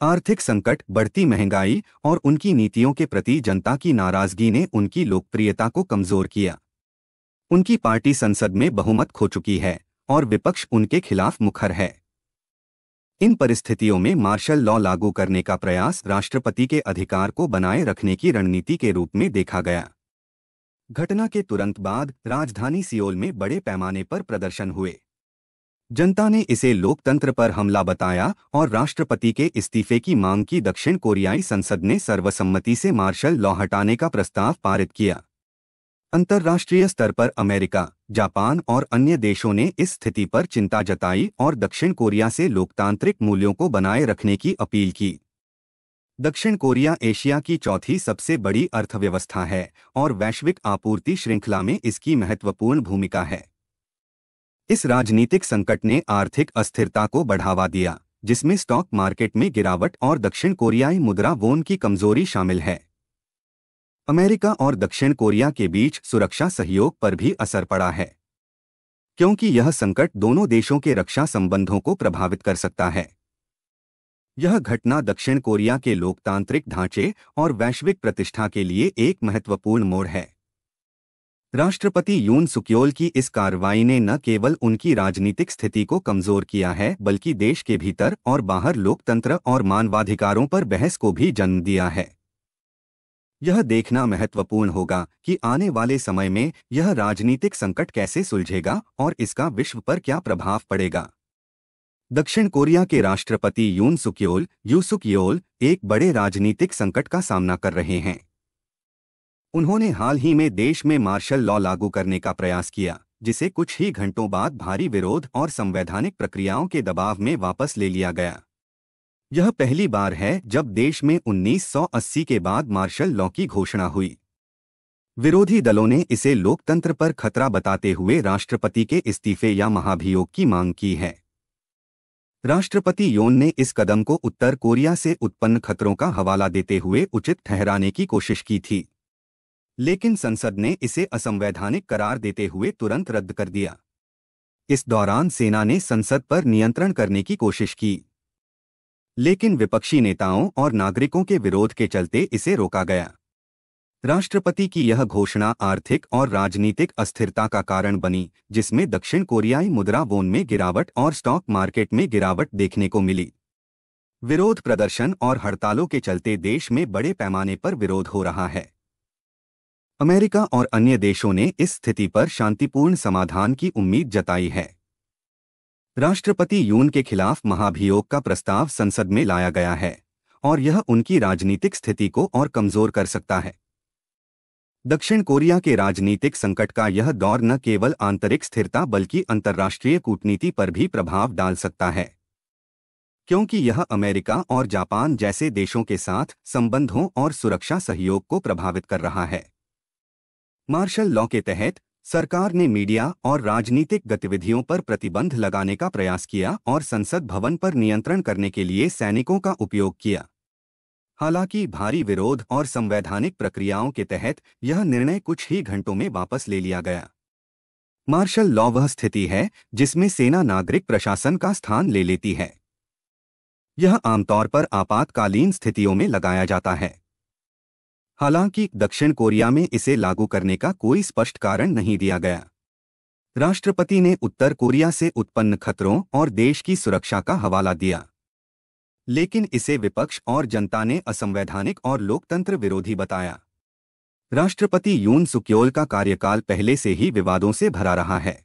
आर्थिक संकट, बढ़ती महंगाई और उनकी नीतियों के प्रति जनता की नाराजगी ने उनकी लोकप्रियता को कमजोर किया। उनकी पार्टी संसद में बहुमत खो चुकी है और विपक्ष उनके खिलाफ मुखर है। इन परिस्थितियों में मार्शल लॉ लागू करने का प्रयास राष्ट्रपति के अधिकार को बनाए रखने की रणनीति के रूप में देखा गया। घटना के तुरंत बाद राजधानी सियोल में बड़े पैमाने पर प्रदर्शन हुए। जनता ने इसे लोकतंत्र पर हमला बताया और राष्ट्रपति के इस्तीफे की मांग की। दक्षिण कोरियाई संसद ने सर्वसम्मति से मार्शल लॉ हटाने का प्रस्ताव पारित किया। अंतर्राष्ट्रीय स्तर पर अमेरिका, जापान और अन्य देशों ने इस स्थिति पर चिंता जताई और दक्षिण कोरिया से लोकतांत्रिक मूल्यों को बनाए रखने की अपील की। दक्षिण कोरिया एशिया की चौथी सबसे बड़ी अर्थव्यवस्था है और वैश्विक आपूर्ति श्रृंखला में इसकी महत्वपूर्ण भूमिका है। इस राजनीतिक संकट ने आर्थिक अस्थिरता को बढ़ावा दिया, जिसमें स्टॉक मार्केट में गिरावट और दक्षिण कोरियाई मुद्रा वोन की कमजोरी शामिल है। अमेरिका और दक्षिण कोरिया के बीच सुरक्षा सहयोग पर भी असर पड़ा है, क्योंकि यह संकट दोनों देशों के रक्षा संबंधों को प्रभावित कर सकता है। यह घटना दक्षिण कोरिया के लोकतांत्रिक ढांचे और वैश्विक प्रतिष्ठा के लिए एक महत्वपूर्ण मोड़ है। राष्ट्रपति यून सुक्योल की इस कार्रवाई ने न केवल उनकी राजनीतिक स्थिति को कमजोर किया है, बल्कि देश के भीतर और बाहर लोकतंत्र और मानवाधिकारों पर बहस को भी जन्म दिया है। यह देखना महत्वपूर्ण होगा कि आने वाले समय में यह राजनीतिक संकट कैसे सुलझेगा और इसका विश्व पर क्या प्रभाव पड़ेगा। दक्षिण कोरिया के राष्ट्रपति यून सुक योल एक बड़े राजनीतिक संकट का सामना कर रहे हैं। उन्होंने हाल ही में देश में मार्शल लॉ लागू करने का प्रयास किया, जिसे कुछ ही घंटों बाद भारी विरोध और संवैधानिक प्रक्रियाओं के दबाव में वापस ले लिया गया। यह पहली बार है जब देश में 1980 के बाद मार्शल लॉ की घोषणा हुई। विरोधी दलों ने इसे लोकतंत्र पर खतरा बताते हुए राष्ट्रपति के इस्तीफे या महाभियोग की मांग की है। राष्ट्रपति योन ने इस कदम को उत्तर कोरिया से उत्पन्न खतरों का हवाला देते हुए उचित ठहराने की कोशिश की थी, लेकिन संसद ने इसे असंवैधानिक करार देते हुए तुरंत रद्द कर दिया। इस दौरान सेना ने संसद पर नियंत्रण करने की कोशिश की, लेकिन विपक्षी नेताओं और नागरिकों के विरोध के चलते इसे रोका गया। राष्ट्रपति की यह घोषणा आर्थिक और राजनीतिक अस्थिरता का कारण बनी, जिसमें दक्षिण कोरियाई मुद्रा वोन में गिरावट और स्टॉक मार्केट में गिरावट देखने को मिली। विरोध प्रदर्शन और हड़तालों के चलते देश में बड़े पैमाने पर विरोध हो रहा है। अमेरिका और अन्य देशों ने इस स्थिति पर शांतिपूर्ण समाधान की उम्मीद जताई है। राष्ट्रपति यून के खिलाफ महाभियोग का प्रस्ताव संसद में लाया गया है और यह उनकी राजनीतिक स्थिति को और कमजोर कर सकता है। दक्षिण कोरिया के राजनीतिक संकट का यह दौर न केवल आंतरिक स्थिरता बल्कि अंतर्राष्ट्रीय कूटनीति पर भी प्रभाव डाल सकता है, क्योंकि यह अमेरिका और जापान जैसे देशों के साथ संबंधों और सुरक्षा सहयोग को प्रभावित कर रहा है। मार्शल लॉ के तहत सरकार ने मीडिया और राजनीतिक गतिविधियों पर प्रतिबंध लगाने का प्रयास किया और संसद भवन पर नियंत्रण करने के लिए सैनिकों का उपयोग किया। हालांकि भारी विरोध और संवैधानिक प्रक्रियाओं के तहत यह निर्णय कुछ ही घंटों में वापस ले लिया गया। मार्शल लॉ वह स्थिति है जिसमें सेना नागरिक प्रशासन का स्थान ले लेती है। यह आमतौर पर आपातकालीन स्थितियों में लगाया जाता है। हालांकि दक्षिण कोरिया में इसे लागू करने का कोई स्पष्ट कारण नहीं दिया गया। राष्ट्रपति ने उत्तर कोरिया से उत्पन्न खतरों और देश की सुरक्षा का हवाला दिया, लेकिन इसे विपक्ष और जनता ने असंवैधानिक और लोकतंत्र विरोधी बताया। राष्ट्रपति यून सुक्योल का कार्यकाल पहले से ही विवादों से भरा रहा है।